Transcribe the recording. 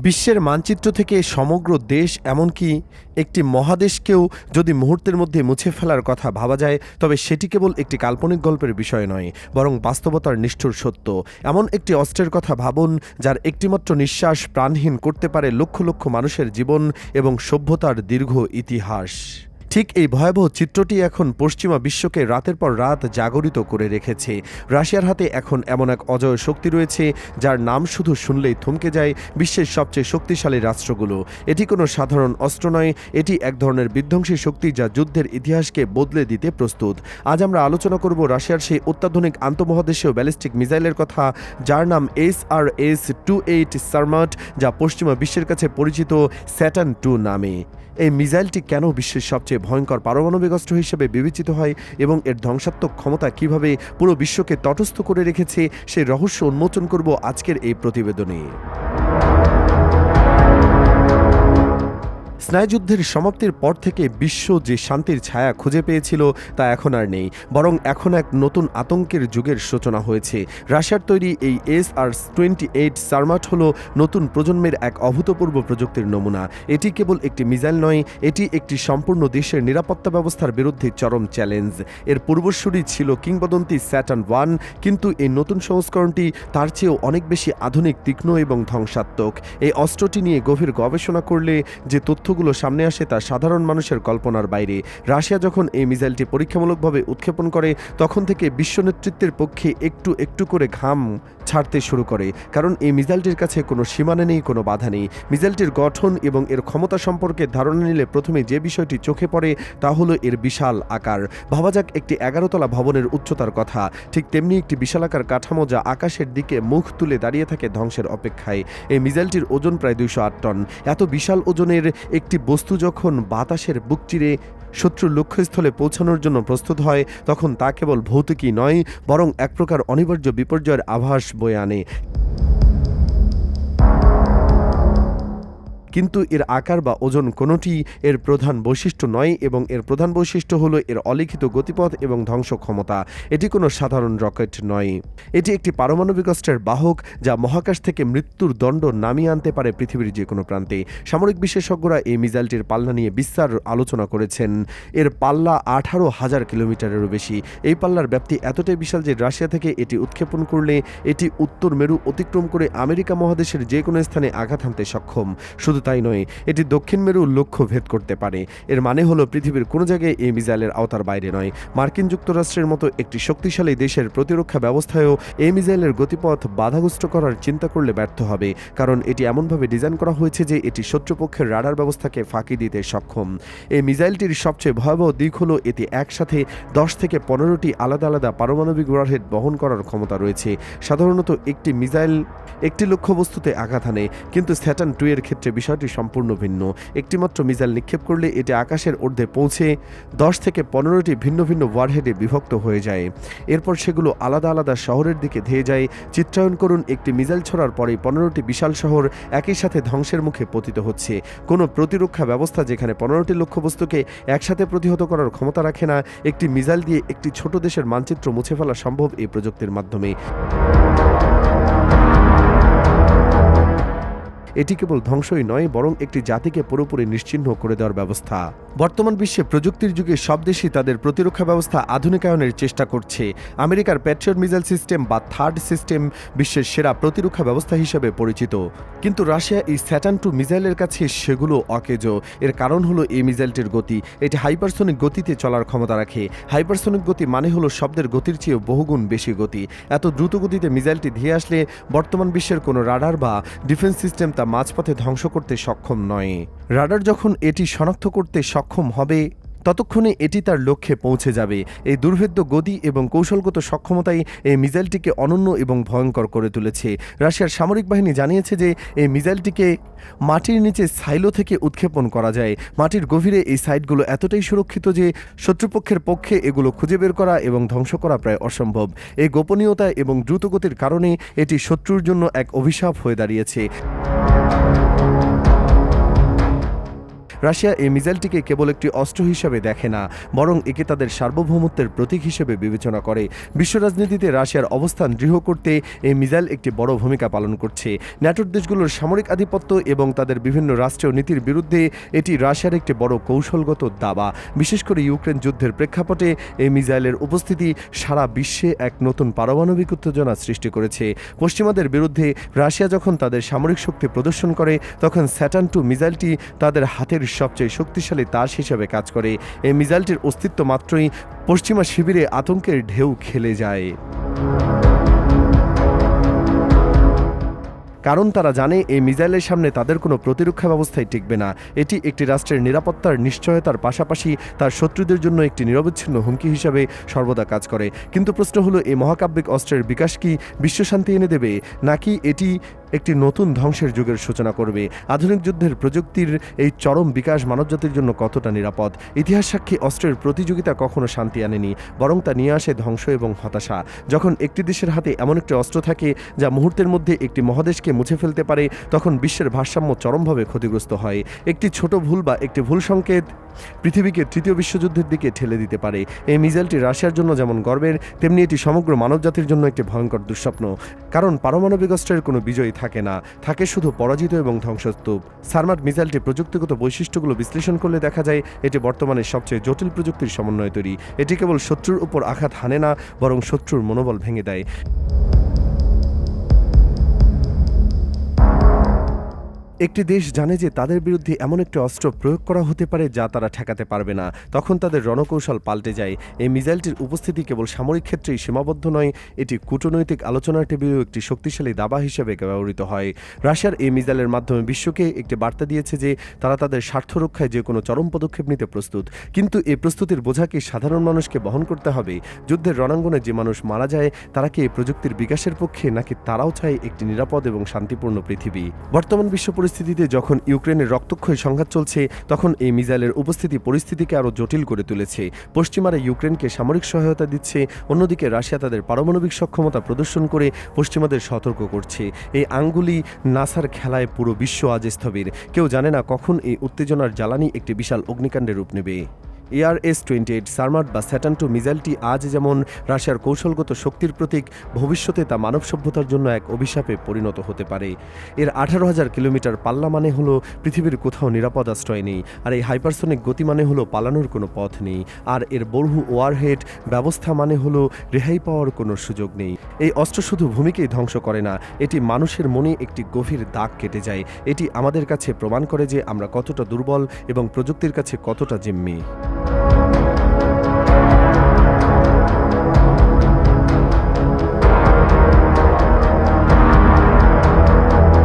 বিশ্বের মানচিত্র থেকে সমগ্র দেশ এমনকি একটি মহাদেশকেও যদি মুহূর্তের মধ্যে মুছে ফেলার কথা ভাবা যায়, তবে সেটি কেবল একটি কাল্পনিক গল্পের বিষয় নয়, বরং বাস্তবতার নিষ্ঠুর সত্য। এমন একটি অস্ত্রের কথা ভাবুন, যার একটিমাত্র নিঃশ্বাস প্রাণহীন করতে পারে লক্ষ লক্ষ মানুষের জীবন এবং সভ্যতার দীর্ঘ ইতিহাস। ঠিক এই ভয়াবহ চিত্রটি এখন পশ্চিমা বিশ্বকে রাতের পর রাত জাগরিত করে রেখেছে। রাশিয়ার হাতে এখন এমন এক অজয় শক্তি রয়েছে, যার নাম শুধু শুনলেই থমকে যায় বিশ্বের সবচেয়ে শক্তিশালী রাষ্ট্রগুলো। এটি কোনো সাধারণ অস্ত্র নয়, এটি এক ধরনের বিধ্বংসী শক্তি যা যুদ্ধের ইতিহাসকে বদলে দিতে প্রস্তুত। আজ আমরা আলোচনা করব রাশিয়ার সেই অত্যাধুনিক আন্তঃমহাদেশীয় ব্যালিস্টিক মিসাইলের কথা, যার নাম SRS-28 সারমাট, যা পশ্চিমা বিশ্বের কাছে পরিচিত স্যাটার্ন 2 নামে। এই মিসাইলটি কেন বিশ্বের সবচেয়ে ভয়ঙ্কর পারমাণবিক অস্ত্র হিসেবে বিবেচিত হয় এবং এর ধ্বংসাত্মক ক্ষমতা কিভাবে পুরো বিশ্বকে তটস্থ করে রেখেছে, সেই রহস্য উন্মোচন করব আজকের এই প্রতিবেদনে। স্নায়ুযুদ্ধের সমাপ্তির পর থেকে বিশ্ব যে শান্তির ছায়া খুঁজে পেয়েছিল তা এখন আর নেই, বরং এখন এক নতুন আতঙ্কের যুগের সূচনা হয়েছে। রাশিয়ার তৈরি এই SR-28 সারমাট হল নতুন প্রজন্মের এক অভূতপূর্ব প্রযুক্তির নমুনা। এটি কেবল একটি মিসাইল নয়, এটি একটি সম্পূর্ণ দেশের নিরাপত্তা ব্যবস্থার বিরুদ্ধে চরম চ্যালেঞ্জ। এর পূর্বসূরি ছিল কিংবদন্তি স্যাটার্ন 1, কিন্তু এই নতুন সংস্করণটি তার চেয়েও অনেক বেশি আধুনিক, তীক্ষ্ণ এবং ধ্বংসাত্মক। এই অস্ত্রটি নিয়ে গভীর গবেষণা করলে যে তথ্যগুলো সামনে আসে তা সাধারণ মানুষের কল্পনার বাইরে। রাশিয়া যখন এই মিসাইলটি পরীক্ষামূলকভাবে উৎক্ষেপণ করে, তখন থেকে বিশ্ব নেতৃত্বের পক্ষে একটু একটু করে ঘাম ছাড়তে শুরু করে, কারণ এই মিসাইলটির কাছে কোনো সীমানা নেই, কোনো বাধা নেই। মিসাইলটির গঠন এবং এর ক্ষমতা সম্পর্কে ধারণা নিলে প্রথমে যে বিষয়টি চোখে পড়ে তা হলো এর বিশাল আকার। ভাবা যাক একটি 11 তলা ভবনের উচ্চতার কথা, ঠিক তেমনি একটি বিশালাকার কাঠামো যা আকাশের দিকে মুখ তুলে দাঁড়িয়ে থাকে ধ্বংসের অপেক্ষায়। এই মিসাইলটির ওজন প্রায় 208 টন। এত বিশাল ওজনের একটি বস্তু যখন বাতাসের বুক চিরে শত্রুর লক্ষ্যস্থলে পৌঁছানোর জন্য প্রস্তুত হয়, তখন তা কেবল ভৌতিকই নয়, বরং এক প্রকার অনিবার্য বিপর্যয়ের আভাস বয়ে আনে। কিন্তু এর আকার বা ওজন কোনোটি এর প্রধান বৈশিষ্ট্য নয়, এবং এর প্রধান বৈশিষ্ট্য হলো এর অলিখিত গতিপথ এবং ধ্বংস ক্ষমতা। এটি কোনো সাধারণ রকেট নয়, এটি একটি পারমাণবিক অস্ত্রের বাহক, যা মহাকাশ থেকে মৃত্যুর দণ্ড নামিয়ে আনতে পারে পৃথিবীর যে কোনো প্রান্তে। সামরিক বিশেষজ্ঞরা এই মিসাইলটির পাল্লা নিয়ে বিস্তার আলোচনা করেছেন। এর পাল্লা 18,000 কিলোমিটারেরও বেশি। এই পাল্লার ব্যাপ্তি এতটাই বিশাল যে রাশিয়া থেকে এটি উৎক্ষেপণ করলে এটি উত্তর মেরু অতিক্রম করে আমেরিকা মহাদেশের যে কোনো স্থানে আঘাত হানতে সক্ষম। শুধু তাই নয়, এটি দক্ষিণ মেরু লক্ষ্য ভেদ করতে পারে। এর মানে হলো পৃথিবীর কোনো জায়গায় এই মিসাইলের আওতার বাইরে নয়। মার্কিন যুক্তরাষ্ট্রের মতো একটি শক্তিশালী দেশের প্রতিরক্ষা ব্যবস্থায়ও এই মিসাইলের গতিপথ বাধাগ্রস্ত করার চিন্তা করলে ব্যর্থ হবে, কারণ এটি এমনভাবে ডিজাইন করা হয়েছে যে এটি শত্রুপক্ষের রাডার ব্যবস্থাকে ফাঁকি দিতে সক্ষম। এই মিসাইলটির সবচেয়ে ভয়াবহ দিক হলো এতে একসাথে 10 থেকে 15টি আলাদা আলাদা পারমাণবিক ওয়ারহেড বহন করার ক্ষমতা রয়েছে। সাধারণত একটি মিসাইল একটি লক্ষ্যবস্তুতে আঘাত হানে, কিন্তু স্যাটার্ন 2 এর ক্ষেত্রে বিষয়টি সম্পূর্ণ ভিন্ন। একটিমাত্র মিসাইল নিক্ষেপ করলে এটি আকাশের ঊর্ধ্বে পৌঁছে 10 থেকে 15টি ভিন্ন ভিন্ন ওয়ারহেডে বিভক্ত হয়ে যায়। এরপর সেগুলো আলাদা আলাদা শহরের দিকে ধেয়ে যায়। চিত্রায়ন করুন, একটি মিসাইল ছড়ার পরে 15টি বিশাল শহর একই সাথে ধ্বংসের মুখে পতিত হচ্ছে। কোনো প্রতিরক্ষা ব্যবস্থা যেখানে 15টি লক্ষ্যবস্তুকে একসাথে প্রতিহত করার ক্ষমতা রাখে না, একটি মিসাইল দিয়ে একটি ছোট দেশের মানচিত্র মুছে ফেলা সম্ভব এই প্রযুক্তির মাধ্যমে। এটি কেবল ধ্বংসই নয়, বরং একটি জাতিকে পুরোপুরি নিশ্চিহ্ন করে দেওয়ার ব্যবস্থা। বর্তমান বিশ্বে প্রযুক্তির যুগে সব দেশই তাদের প্রতিরক্ষা ব্যবস্থা আধুনিকায়নের চেষ্টা করছে। আমেরিকার প্যাট্রিয়ট মিসাইল সিস্টেম বা থার্ড সিস্টেম বিশ্বের সেরা প্রতিরক্ষা ব্যবস্থা হিসেবে পরিচিত, কিন্তু রাশিয়া এই স্যাটার্ন 2 মিসাইলের কাছে সেগুলো অকেজো। এর কারণ হলো এই মিসাইলটির গতি। এটি হাইপারসনিক গতিতে চলার ক্ষমতা রাখে। হাইপারসনিক গতি মানে হলো শব্দের গতির চেয়ে বহুগুণ বেশি গতি। এত দ্রুত গতিতে মিসাইলটি ধেয়ে আসলে বর্তমান বিশ্বের কোনো রাডার বা ডিফেন্স সিস্টেম তা মাঝপথে ধ্বংস করতে সক্ষম নয়। রাডার যখন এটি শনাক্ত করতে সক্ষম হবে, ততক্ষণে এটি তার লক্ষ্যে পৌঁছে যাবে। এই দুর্ভেদ্য গতি এবং কৌশলগত সক্ষমতাই এই মিসাইলটিকে অনন্য এবং ভয়ঙ্কর করে তুলেছে। রাশিয়ার সামরিক বাহিনী জানিয়েছে যে এই মিসাইলটিকে মাটির নিচে সাইলো থেকে উৎক্ষেপণ করা যায়। মাটির গভীরে এই সাইটগুলো এতটাই সুরক্ষিত যে শত্রুপক্ষের পক্ষে এগুলো খুঁজে বের করা এবং ধ্বংস করা প্রায় অসম্ভব। এই গোপনীয়তা এবং দ্রুতগতির কারণে এটি শত্রুর জন্য এক অভিশাপ হয়ে দাঁড়িয়েছে। রাশিয়া এই মিসাইলটিকে কেবল একটি অস্ত্র হিসেবে দেখে না, বরং একে তাদের সার্বভৌমত্বের প্রতীক হিসেবে বিবেচনা করে। বিশ্ব রাজনীতিতে রাশিয়ার অবস্থান দৃঢ় করতে এই মিসাইল একটি বড় ভূমিকা পালন করছে। ন্যাটোর দেশগুলোর সামরিক আধিপত্য এবং তাদের বিভিন্ন রাষ্ট্রীয় নীতির বিরুদ্ধে এটি রাশিয়ার একটি বড় কৌশলগত দাবা। বিশেষ করে ইউক্রেন যুদ্ধের প্রেক্ষাপটে এই মিসাইলের উপস্থিতি সারা বিশ্বে এক নতুন পারমাণবিক উত্তেজনা সৃষ্টি করেছে। পশ্চিমাদের বিরুদ্ধে রাশিয়া যখন তাদের সামরিক শক্তি প্রদর্শন করে, তখন স্যাটার্ন II মিসাইলটি তাদের হাতের সবচেয়ে শক্তিশালী তাস হিসেবে কাজ করে। এই মিসাইলটির অস্তিত্ব মাত্রই পশ্চিমা শিবিরে আতঙ্কের ঢেউ খেলে যায়, কারণ তারা জানে এই মিসাইলের সামনে তাদের কোনো প্রতিরক্ষা ব্যবস্থাই টিকবে না। এটি একটি রাষ্ট্রের নিরাপত্তার নিশ্চয়তার পাশাপাশি তার শত্রুদের জন্য একটি নিরবচ্ছিন্ন হুমকি হিসাবে সর্বদা কাজ করে। কিন্তু প্রশ্ন হলো, এই মহাকাব্যিক অস্ত্রের বিকাশ কি বিশ্বশান্তি এনে দেবে, নাকি এটি একটি নতুন ধ্বংসের যুগের সূচনা করবে? আধুনিক যুদ্ধের প্রযুক্তির এই চরম বিকাশ মানবজাতির জন্য কতটা নিরাপদ? ইতিহাস সাক্ষী অস্ত্রের প্রতিযোগিতা কখনো শান্তি আনেনি, বরং তা নিয়ে আসে ধ্বংস এবং হতাশা। যখন একটি দেশের হাতে এমন একটি অস্ত্র থাকে যা মুহূর্তের মধ্যে একটি মহাদেশকে মুছে ফেলতে পারে, তখন বিশ্বের ভারসাম্য চরমভাবে ক্ষতিগ্রস্ত হয়। একটি ছোট ভুল বা একটি ভুল সংকেত পৃথিবীকে তৃতীয় বিশ্বযুদ্ধের দিকে ঠেলে দিতে পারে। এই মিসাইলটি রাশিয়ার জন্য যেমন গর্বের, তেমনি এটি সমগ্র মানবজাতির জন্য একটি ভয়ঙ্কর দুঃস্বপ্ন। কারণ পারমাণবিক অস্ত্রের কোনো বিজয়ী থাকে না, থাকে শুধু পরাজিত এবং ধ্বংসস্তূপ। সারমাট মিসাইলটির প্রযুক্তিগত বৈশিষ্ট্যগুলো বিশ্লেষণ করলে দেখা যায় এটি বর্তমানে সবচেয়ে জটিল প্রযুক্তির সমন্বয়ে তৈরি। এটি কেবল শত্রুর উপর আঘাত হানে না, বরং শত্রুর মনোবল ভেঙে দেয়। একটি দেশ জানে যে তাদের বিরুদ্ধে এমন একটি অস্ত্র প্রয়োগ করা হতে পারে যা তারা ঠেকাতে পারবে না, তখন তাদের রণকৌশল পাল্টে যায়। এই মিসাইলটির উপস্থিতি কেবল সামরিক ক্ষেত্রেই সীমাবদ্ধ নয়, এটি কূটনৈতিক আলোচনার টেবিলেও একটি শক্তিশালী দাবা হিসেবে ব্যবহৃত হয়। রাশিয়ার এই মিসাইলের মাধ্যমে বিশ্বকে একটি বার্তা দিয়েছে যে তারা তাদের স্বার্থ রক্ষায় যে কোনো চরম পদক্ষেপ নিতে প্রস্তুত। কিন্তু এই প্রস্তুতির বোঝা কি সাধারণ মানুষকে বহন করতে হবে? যুদ্ধের রণাঙ্গনে যে মানুষ মারা যায়, তারা কি এই প্রযুক্তির বিকাশের পক্ষে, নাকি তারাও চায় একটি নিরাপদ এবং শান্তিপূর্ণ পৃথিবী? বর্তমান বিশ্ব পরিস্থিতিতে যখন ইউক্রেনের রক্তক্ষয়ী সংঘাত চলছে, তখন এই মিসাইলের উপস্থিতি পরিস্থিতিকে আরও জটিল করে তুলেছে। পশ্চিমারা ইউক্রেনকে সামরিক সহায়তা দিচ্ছে, অন্যদিকে রাশিয়া তাদের পারমাণবিক সক্ষমতা প্রদর্শন করে পশ্চিমাদের সতর্ক করছে। এই আঙ্গুলি নাসার খেলায় পুরো বিশ্ব আজ স্থবির। কেউ জানে না কখন এই উত্তেজনার জ্বালানি একটি বিশাল অগ্নিকাণ্ডে রূপ নেবে। ARS-28 সারমাট বা স্যাটার্ন II মিসাইলটি আজ যেমন রাশিয়ার কৌশলগত শক্তির প্রতীক, ভবিষ্যতে তা মানব সভ্যতার জন্য এক অভিশাপে পরিণত হতে পারে। এর 18,000 কিলোমিটার পাল্লা মানে হলো পৃথিবীর কোথাও নিরাপদ আশ্রয় নেই, আর এই হাইপারসনিক গতি মানে হলো পালানোর কোনো পথ নেই, আর এর বহু ওয়ারহেড ব্যবস্থা মানে হলো রেহাই পাওয়ার কোনো সুযোগ নেই। এই অস্ত্র শুধু ভূমিকেই ধ্বংস করে না, এটি মানুষের মনে একটি গভীর দাগ কেটে যায়। এটি আমাদের কাছে প্রমাণ করে যে আমরা কতটা দুর্বল এবং প্রযুক্তির কাছে কতটা জিম্মি।